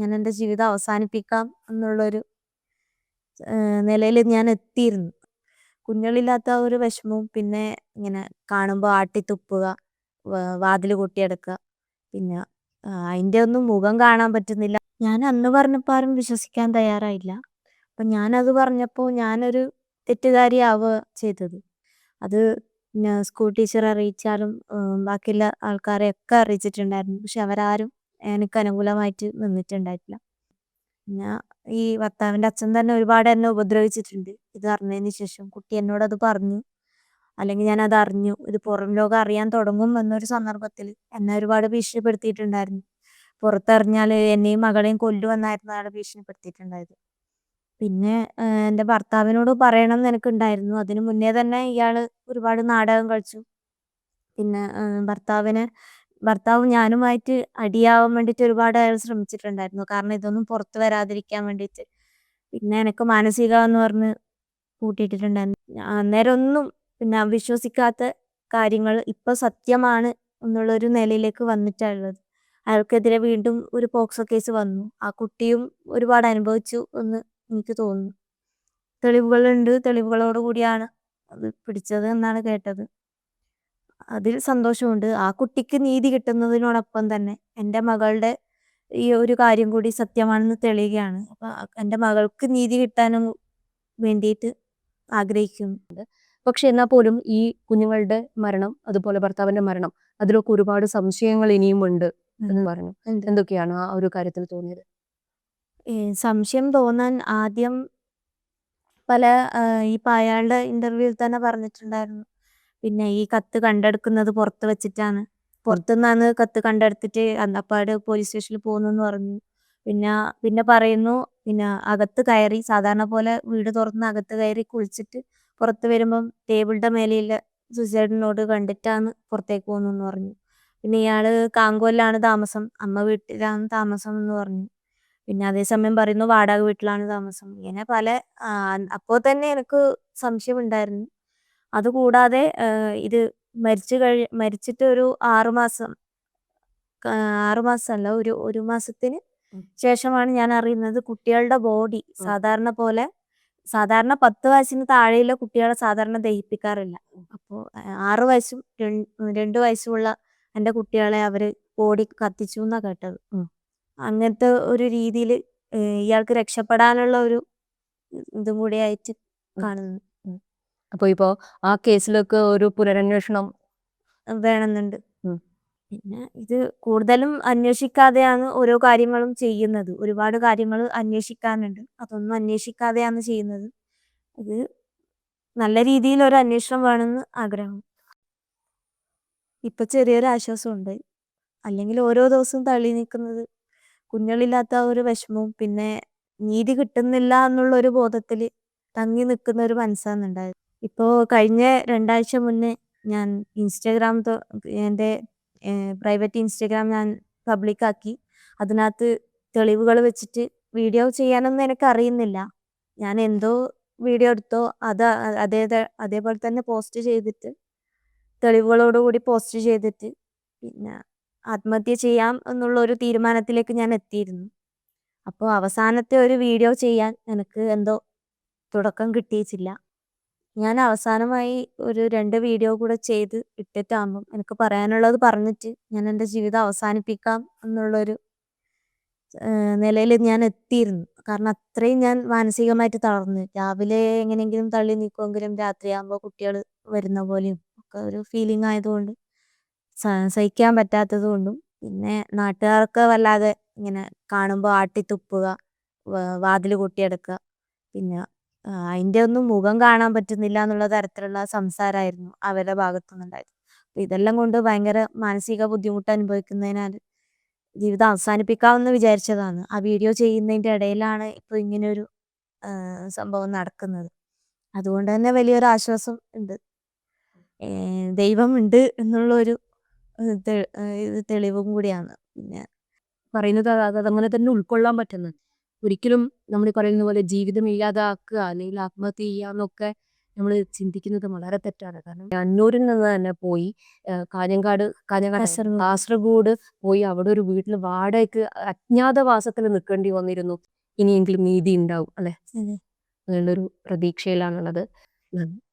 ഞാൻ എൻ്റെ ജീവിതം അവസാനിപ്പിക്കാം എന്നുള്ളൊരു നിലയിൽ ഞാൻ എത്തിയിരുന്നു. കുഞ്ഞുങ്ങളില്ലാത്ത ആ ഒരു വിഷമവും പിന്നെ ഇങ്ങനെ കാണുമ്പോൾ ആട്ടിത്തുപ്പുക, വാതിൽ കൊട്ടിയടക്കുക, പിന്നെ അതിൻ്റെ ഒന്നും മുഖം കാണാൻ പറ്റുന്നില്ല. ഞാൻ അന്ന് പറഞ്ഞപ്പോൾ ആരും വിശ്വസിക്കാൻ തയ്യാറായില്ല. അപ്പം ഞാനത് പറഞ്ഞപ്പോൾ ഞാനൊരു തെറ്റുകാരിയാവുക ചെയ്തത്. അത് പിന്നെ സ്കൂൾ ടീച്ചറെ അറിയിച്ചാലും ബാക്കിയുള്ള ആൾക്കാരെയൊക്കെ അറിയിച്ചിട്ടുണ്ടായിരുന്നു. പക്ഷെ അവരാരും എനിക്ക് അനുകൂലമായിട്ട് നിന്നിട്ടുണ്ടായിട്ടില്ല. പിന്നെ ഈ ഭർത്താവിൻ്റെ അച്ഛൻ തന്നെ ഒരുപാട് എന്നെ ഉപദ്രവിച്ചിട്ടുണ്ട് ഇത് അറിഞ്ഞതിന് ശേഷം. കുട്ടി എന്നോടത് പറഞ്ഞു, അല്ലെങ്കിൽ ഞാനത് അറിഞ്ഞു, ഇത് പുറം ലോകം അറിയാൻ തുടങ്ങും എന്നൊരു സന്ദർഭത്തിൽ എന്നെ ഒരുപാട് ഭീഷണിപ്പെടുത്തിയിട്ടുണ്ടായിരുന്നു. പുറത്തറിഞ്ഞാൽ എന്നെയും മകളെയും കൊല്ലുമെന്നായിരുന്നു അയാൾ ഭീഷണിപ്പെടുത്തിയിട്ടുണ്ടായത്. പിന്നെ എൻ്റെ ഭർത്താവിനോട് പറയണം എന്ന് എനിക്കുണ്ടായിരുന്നു. അതിനു മുന്നേ തന്നെ ഇയാൾ ഒരുപാട് നാടകം കളിച്ചു. പിന്നെ ഭർത്താവും ഞാനുമായിട്ട് അടിയാവാൻ വേണ്ടിയിട്ട് ഒരുപാട് അയാൾ ശ്രമിച്ചിട്ടുണ്ടായിരുന്നു. കാരണം ഇതൊന്നും പുറത്ത് വരാതിരിക്കാൻ വേണ്ടിയിട്ട്. പിന്നെ എനിക്ക് മാനസികമെന്ന് പറഞ്ഞ് കൂട്ടിയിട്ടിട്ടുണ്ടായിരുന്നു. അന്നേരം ഒന്നും പിന്നെ വിശ്വസിക്കാത്ത കാര്യങ്ങൾ ഇപ്പൊ സത്യമാണ് എന്നുള്ളൊരു നിലയിലേക്ക് വന്നിട്ടുള്ളത്. അയാൾക്കെതിരെ വീണ്ടും ഒരു പോക്സോ കേസ് വന്നു. ആ കുട്ടിയും ഒരുപാട് അനുഭവിച്ചു എന്ന് എനിക്ക് തോന്നുന്നു. തെളിവുകളുണ്ട്, തെളിവുകളോട് കൂടിയാണ് അത് പിടിച്ചത് എന്നാണ് കേട്ടത്. അതിൽ സന്തോഷമുണ്ട്. ആ കുട്ടിക്ക് നീതി കിട്ടുന്നതിനോടൊപ്പം തന്നെ എൻ്റെ മകളുടെ ഈ ഒരു കാര്യം കൂടി സത്യമാണെന്ന് തെളിയുകയാണ്. അപ്പൊ എൻ്റെ മകൾക്ക് നീതി കിട്ടാനും വേണ്ടിയിട്ട് ആഗ്രഹിക്കുന്നു. പക്ഷെ എന്നാൽ പോലും ഈ കുഞ്ഞുങ്ങളുടെ മരണം, അതുപോലെ ഭർത്താവിന്റെ മരണം, അതിലൊക്കെ ഒരുപാട് സംശയങ്ങൾ ഇനിയും ഉണ്ട് എന്ന് പറഞ്ഞു. ഉണ്ട്. എന്തൊക്കെയാണ് ആ ഒരു കാര്യത്തിൽ തോന്നിയത്? സംശയം തോന്നാൻ ആദ്യം പല ഇപ്പൊ അയാളുടെ ഇന്റർവ്യൂവിൽ തന്നെ പറഞ്ഞിട്ടുണ്ടായിരുന്നു. പിന്നെ ഈ കത്ത് കണ്ടെടുക്കുന്നത് പുറത്ത് വെച്ചിട്ടാണ്. പുറത്തുനിന്നാണ് കത്ത് കണ്ടെടുത്തിട്ട് അന്നപ്പാട് പോലീസ് സ്റ്റേഷനിൽ പോകുന്നെന്ന് പറഞ്ഞു. പിന്നെ പറയുന്നു, പിന്നെ അകത്ത് കയറി സാധാരണ പോലെ വീട് തുറന്ന് അകത്ത് കയറി കുളിച്ചിട്ട് പുറത്ത് വരുമ്പം ടേബിളിന്റെ മേലെയുള്ള സൂസൈഡ് നോട്ട് കണ്ടിട്ടാണ് പുറത്തേക്ക് പോകുന്നെന്ന് പറഞ്ഞു. പിന്നെ ഇയാള് കാങ്കോലിലാണ് താമസം, അമ്മ വീട്ടിലാണ് താമസം എന്ന് പറഞ്ഞു. പിന്നെ അതേസമയം പറയുന്നു വാടക വീട്ടിലാണ് താമസം. ഇങ്ങനെ പല അപ്പോൾ തന്നെ എനിക്ക് സംശയം ഉണ്ടായിരുന്നു. അതുകൂടാതെ ഇത് മരിച്ചിട്ട് ഒരു 6 മാസം 6 മാസമല്ല, ഒരു മാസത്തിന് ശേഷമാണ് ഞാൻ അറിയുന്നത് കുട്ടികളുടെ ബോഡി സാധാരണ 10 വയസ്സിന് താഴെയുള്ള കുട്ടികളെ സാധാരണ ദഹിപ്പിക്കാറില്ല. അപ്പോൾ 6 വയസ്സും 2 വയസ്സുമുള്ള എൻ്റെ കുട്ടികളെ അവര് ബോഡി കത്തിച്ചു എന്നാ കേട്ടത്. അങ്ങനത്തെ ഒരു രീതിയിൽ ഇയാൾക്ക് രക്ഷപ്പെടാനുള്ള ഒരു ഇതും കൂടി ആയിട്ട് കാണുന്നു. അപ്പൊ ഇപ്പോ ആ കേസിലൊക്കെ ഒരു പുനരന്വേഷണം വേണമെന്നുണ്ട്. പിന്നെ ഇത് കൂടുതലും അന്വേഷിക്കാതെയാണ് ഓരോ കാര്യങ്ങളും ചെയ്യുന്നത്. ഒരുപാട് കാര്യങ്ങൾ അന്വേഷിക്കാനുണ്ട്, അതൊന്നും അന്വേഷിക്കാതെയാണ് ചെയ്യുന്നത്. ഇത് നല്ല രീതിയിൽ ഒരു അന്വേഷണം വേണമെന്ന് ആഗ്രഹം. ഇപ്പൊ ചെറിയൊരു ആശ്വാസമുണ്ട്. അല്ലെങ്കിൽ ഓരോ ദിവസവും തള്ളി നിൽക്കുന്നത് കുഞ്ഞുങ്ങളില്ലാത്ത ഒരു വിഷമവും പിന്നെ നീതി കിട്ടുന്നില്ല എന്നുള്ള ഒരു ബോധത്തിൽ തങ്ങി നിൽക്കുന്ന ഒരു മനസ്സാണുണ്ടായത്. ഇപ്പോൾ കഴിഞ്ഞ 2 ആഴ്ച മുന്നേ ഞാൻ എൻ്റെ പ്രൈവറ്റ് ഇൻസ്റ്റഗ്രാം ഞാൻ പബ്ലിക്കാക്കി. അതിനകത്ത് തെളിവുകൾ വെച്ചിട്ട് വീഡിയോ ചെയ്യാനൊന്നും എനിക്ക് അറിയുന്നില്ല. ഞാൻ എന്തോ വീഡിയോ എടുത്തോ അതേപോലെ തന്നെ പോസ്റ്റ് ചെയ്തിട്ട്, തെളിവുകളോടുകൂടി പോസ്റ്റ് ചെയ്തിട്ട് പിന്നെ ആത്മഹത്യ ചെയ്യാം എന്നുള്ള ഒരു തീരുമാനത്തിലേക്ക് ഞാൻ എത്തിയിരുന്നു. അപ്പോൾ അവസാനത്തെ ഒരു വീഡിയോ ചെയ്യാൻ എനിക്ക് എന്തോ തുടക്കം കിട്ടിയിട്ടില്ല. ഞാൻ അവസാനമായി ഒരു 2 വീഡിയോ കൂടെ ചെയ്ത് ഇട്ടിട്ടാകുമ്പം എനിക്ക് പറയാനുള്ളത് പറഞ്ഞിട്ട് ഞാൻ എൻ്റെ ജീവിതം അവസാനിപ്പിക്കാം എന്നുള്ളൊരു നിലയിൽ ഞാൻ എത്തിയിരുന്നു. കാരണം അത്രയും ഞാൻ മാനസികമായിട്ട് തളർന്നു. രാവിലെ എങ്ങനെയെങ്കിലും തള്ളി നീക്കുമെങ്കിലും രാത്രിയാകുമ്പോൾ കുട്ടികൾ വരുന്ന പോലെയും ഒക്കെ ഒരു ഫീലിംഗ് ആയതുകൊണ്ട്, സഹിക്കാൻ പറ്റാത്തത് കൊണ്ടും, പിന്നെ നാട്ടുകാർക്ക് വല്ലാതെ ഇങ്ങനെ കാണുമ്പോൾ ആട്ടിത്തുപ്പുക, വാതിൽ കൊട്ടിയടക്കുക, പിന്നെ അതിൻ്റെ ഒന്നും മുഖം കാണാൻ പറ്റുന്നില്ല എന്നുള്ള തരത്തിലുള്ള സംസാരമായിരുന്നു അവരുടെ ഭാഗത്തുനിന്നുണ്ടായത്. അപ്പം ഇതെല്ലാം കൊണ്ട് ഭയങ്കര മാനസിക ബുദ്ധിമുട്ട് അനുഭവിക്കുന്നതിനാൽ ജീവിതം അവസാനിപ്പിക്കാമെന്ന് വിചാരിച്ചതാണ്. ആ വീഡിയോ ചെയ്യുന്നതിൻ്റെ ഇടയിലാണ് ഇപ്പോൾ ഇങ്ങനെയൊരു സംഭവം നടക്കുന്നത്. അതുകൊണ്ട് തന്നെ വലിയൊരു ആശ്വാസം ഉണ്ട്. ദൈവമുണ്ട് എന്നുള്ളൊരു തെളിവും കൂടിയാണ്. പിന്നെ പറയുന്നത് അതങ്ങനെ തന്നെ ഉൾക്കൊള്ളാൻ പറ്റുന്നത്. ഒരിക്കലും നമ്മൾ പറയുന്ന പോലെ ജീവിതം ഇല്ലാതാക്കുക അല്ലെങ്കിൽ ആത്മഹത്യ ചെയ്യാന്നൊക്കെ നമ്മൾ ചിന്തിക്കുന്നത് വളരെ തെറ്റാണ്. കാരണം അന്നൂരിൽ നിന്ന് തന്നെ പോയി കാഞ്ഞങ്ങാട് കാസർഗോഡ്. കാസർഗോഡ് പോയി അവിടെ ഒരു വീട്ടിൽ വാടകയ്ക്ക് അജ്ഞാതവാസത്തിൽ നിൽക്കേണ്ടി വന്നിരുന്നു. ഇനിയെങ്കിലും നീതി ഉണ്ടാവും അല്ലെ? അതെ. അങ്ങനെയുള്ളൊരു പ്രതീക്ഷയിലാണുള്ളത്. നന്ദി.